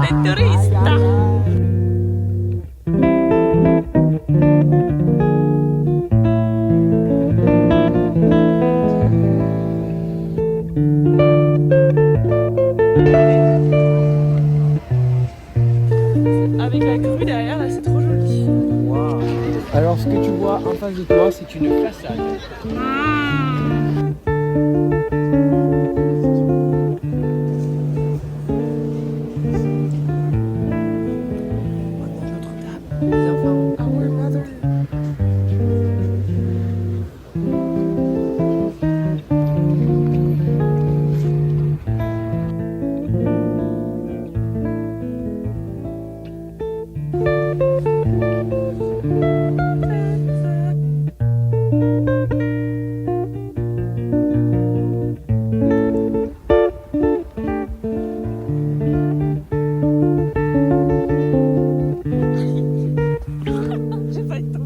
Les touristes. Avec la grue derrière, là, c'est trop joli. Wow. Alors ce que tu vois en face de toi, c'est une façade. Les enfants. Our mother. J'ai pas eu le temps.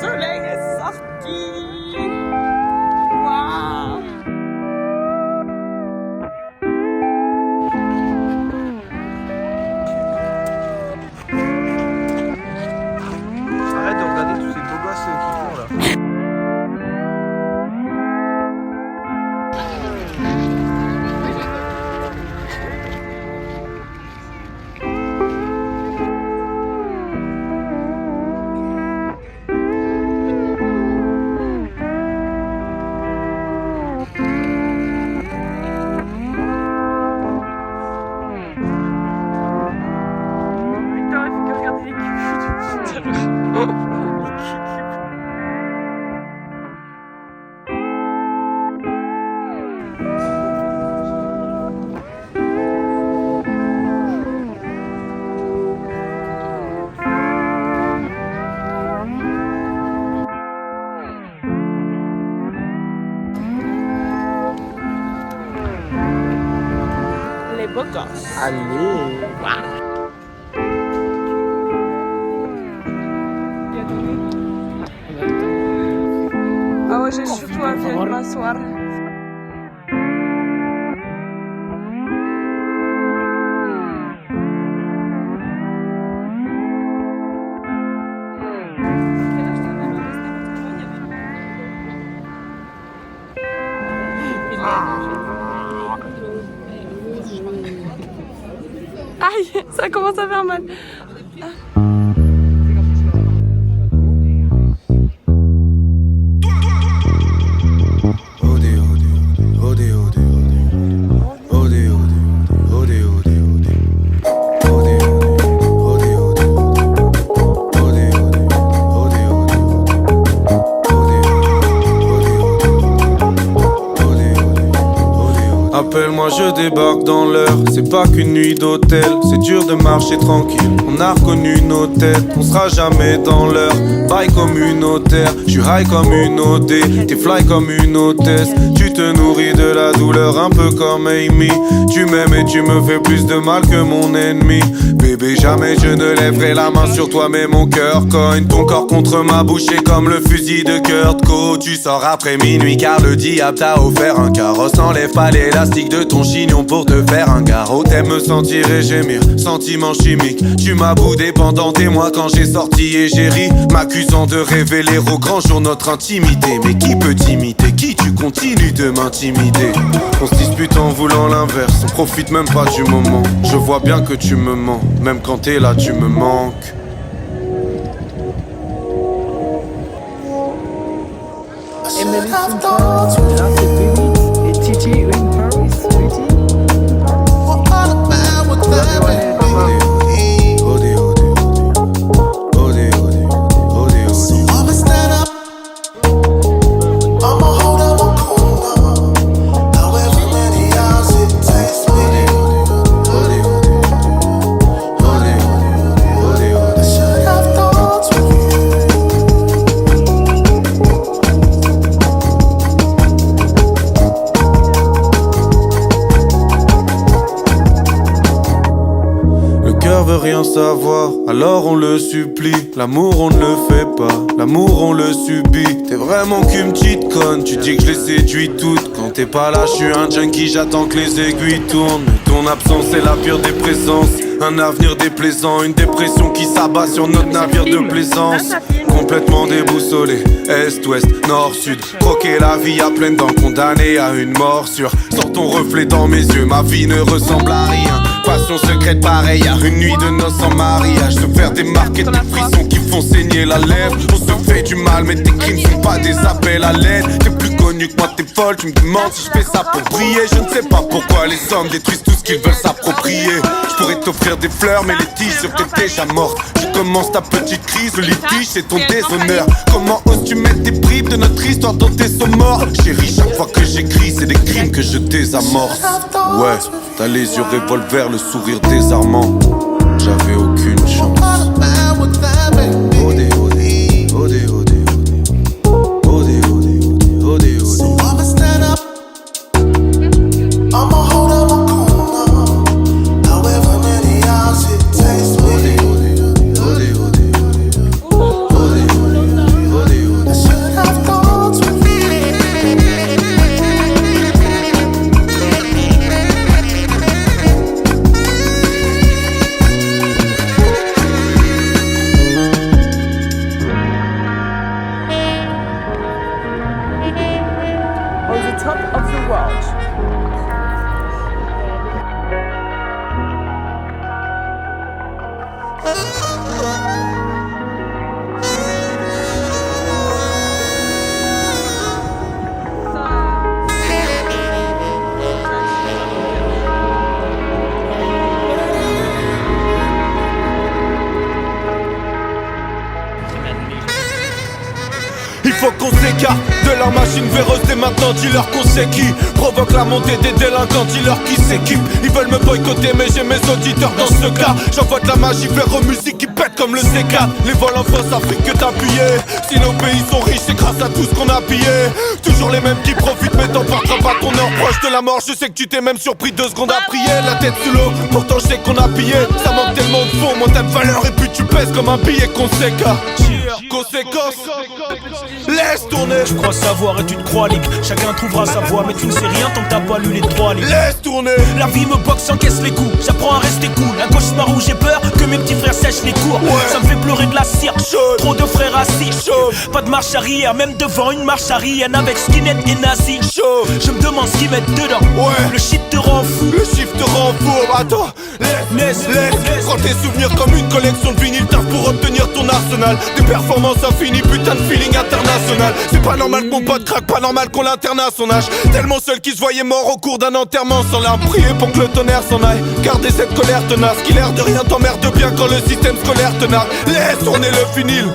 Soleil est sorti. Waouh. Arrête de regarder tous ces beaux gosses qui font là. Putain, il faut que regarder les culs. Les beaux gosses. Allez. Ah ouais, j'ai surtout envie de m'asseoir. Aïe, ça commence à faire mal. Appelle-moi, je débarque dans l'heure. C'est pas qu'une nuit d'hôtel, c'est dur de marcher tranquille. On a reconnu nos têtes, on sera jamais dans l'heure. Bail communautaire, je suis high comme une OD. T'es fly comme une hôtesse. Tu te nourris de la douleur, un peu comme Amy. Tu m'aimes et tu me fais plus de mal que mon ennemi. Bébé, jamais je ne lèverai la main sur toi, mais mon cœur cogne. Ton corps contre ma bouche est comme le fusil de Kurt Co. Tu sors après minuit car le diable t'a offert un carrosse. Enlève pas l'élastique de ton chignon pour te faire un garrot. T'aimes me sentir et gémir, sentiment chimique. Tu m'as boudé pendant des mois quand j'ai sorti et j'ai ri, m'accusant de révéler au grand jour notre intimité. Mais qui peut t'imiter? Qui? Tu continues de m'intimider. On se dispute en voulant l'inverse, on profite même pas du moment. Je vois bien que tu me mens, même quand t'es là tu me manques. Emily Paris. Là, c'est Baby. Et Titi in Paris. Titi. Veut rien savoir, alors on le supplie. L'amour on ne le fait pas, l'amour on le subit. T'es vraiment qu'une petite conne, tu dis que je les séduis toutes. Quand t'es pas là, je suis un junkie, j'attends que les aiguilles tournent. Mais ton absence est la pire des présences. Un avenir déplaisant, une dépression qui s'abat sur notre navire de plaisance. Complètement déboussolé, est, ouest, nord, sud. Croquer la vie à pleines dents, condamné à une morsure. Sors ton reflet dans mes yeux, ma vie ne ressemble à rien. Passion secrète pareille à une nuit de noces en mariage. Se faire des marques et des frissons qui font saigner la lèvre. On se fait du mal mais tes crimes sont pas des appels à l'aide. T'es plus connu que moi, t'es folle, tu me demandes si je fais ça pour briller. Je ne sais pas pourquoi les hommes détruisent tout ce qu'ils veulent s'approprier. Je pourrais t'offrir des fleurs mais les tiges seraient déjà mortes. Tu commences ta petite crise, le litige c'est ton déshonneur. Comment oses-tu mettre des bribes de notre histoire dans tes sons morts? Chérie, chaque fois que j'écris c'est des crimes que je désamorce. Ouais, t'as les yeux revolver, le sourire désarmant. J'avais aucune chance. Odé, odé, odé, odé, odé, odé, odé, odé, odé. Top of the world. Il faut qu'on s'écarte de leur machine véreuse. Dès maintenant dis-leur qu'on sait qui provoque la montée des délinquants. Dis-leur qui s'équipe. Ils veulent me boycotter mais j'ai mes auditeurs dans ce cas. J'envoie de la magie vers aux musiques qui pètent comme le C4. Les vols en France, Afrique que t'as pillé. Si nos pays sont riches c'est grâce à tout ce qu'on a pillé. Toujours les mêmes qui profitent mais t'en parleras pas ton heure proche de la mort. Je sais que tu t'es même surpris 2 secondes à prier. La tête sous l'eau, pourtant je sais qu'on a pillé. Ça manque tellement de fond, moins t'as de valeur et puis tu pèses comme un billet conséquent. Conséquence, laisse tourner. Tu crois savoir et tu te crois libre. Chacun trouvera sa voie mais tu ne sais rien tant que t'as pas lu les 3 livres. Laisse tourner. La vie me boxe, encaisse les coups. J'apprends à rester cool. Un cauchemar où j'ai peur que mes petits frères sèchent les cours. Ça me fait pleurer de la cire. Trop de frères assis. Pas de marche arrière, même devant une marche arrière. Avec skinhead et nazi. Je me demande ce qu'ils mettent dedans. Le shit te rend fou. Le chiffre te rend fou. Attends, laisse. Prends tes souvenirs comme une collection de vinyles. Taf pour obtenir ton arsenal. Des performances infinies, putain de feeling international. C'est pas normal que mon pote craque, pas normal qu'on l'interne à son âge. Tellement seul qu'il se voyait mort au cours d'un enterrement. Sans larmes, prier pour que le tonnerre s'en aille. Garder cette colère tenace qui l'air de rien t'emmerde bien quand le système scolaire te nargue. Laisse tourner le vinyle,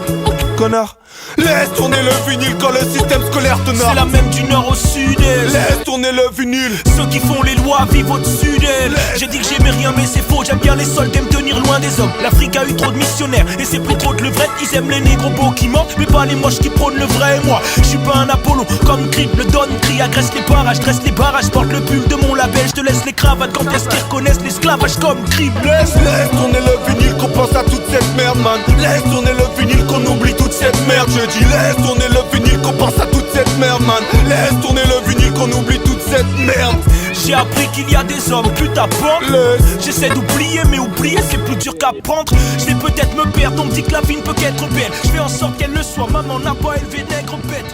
connard. Laisse tourner le vinyle quand le système scolaire te nargue. C'est la même du nord au sud-est. Laisse tourner le vinyle. Ceux qui font les lois vivent au-dessus d'elles. J'ai dit que j'aimais rien mais c'est faux. J'aime bien les soldats me tenir loin des hommes. L'Afrique a eu trop de missionnaires et c'est plus trop de levrette. Ils aiment les négros beaux qui mentent mais pas les moches qui prônent le vrai. Moi je suis pas un Apollo comme Creep. Le Don crie, agresse les parages, dresse les barrages. Porte le pull de mon label, je te laisse les cravates. Quand est-ce qu'ils reconnaissent l'esclavage comme Creep. Laisse tourner le vinyle qu'on pense à toute cette merde man. Laisse tourner le vinyle qu'on oublie toute cette merde. Je dis laisse tourner le vinyle qu'on pense à toute cette merde man. Laisse tourner le vinyle qu'on oublie toute cette merde. J'ai appris qu'il y a des hommes putes à pendre. J'essaie d'oublier mais oublier c'est plus dur qu'apprendre. Je vais peut-être me perdre, on me dit que la vie ne peut qu'être belle. Je fais en sorte qu'elle le soit, maman n'a pas élevé nègre bête.